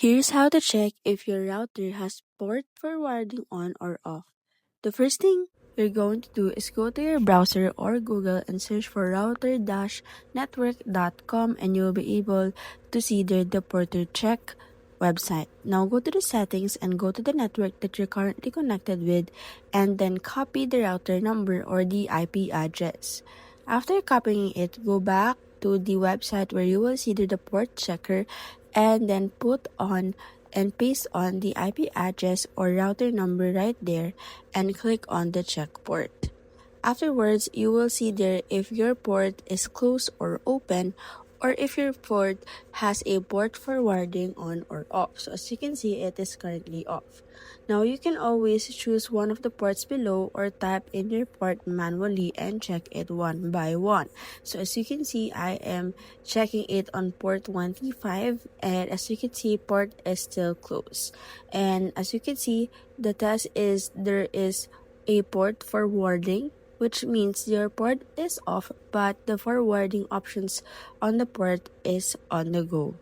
Here's how to check if your router has port forwarding on or off. The first thing you're going to do is go to your browser or Google and search for router-network.com, and you'll be able to see there the porter check website. Now go to the settings and go to the network that you're currently connected with, and then copy the router number or the IP address. After copying it, go back to the website where you will see the port checker, and then put on and paste on the IP address or router number right there and click on the check port. Afterwards, you will see there if your port is closed or open, or if your port has a port forwarding on or off. So as you can see, it is currently off. Now you can always choose one of the ports below or type in your port manually and check it one by one. So as you can see, I am checking it on port 135, and as you can see, port is still closed. And as you can see, the test is there is a port forwarding, which means your port is off but the forwarding options on the port is on the go.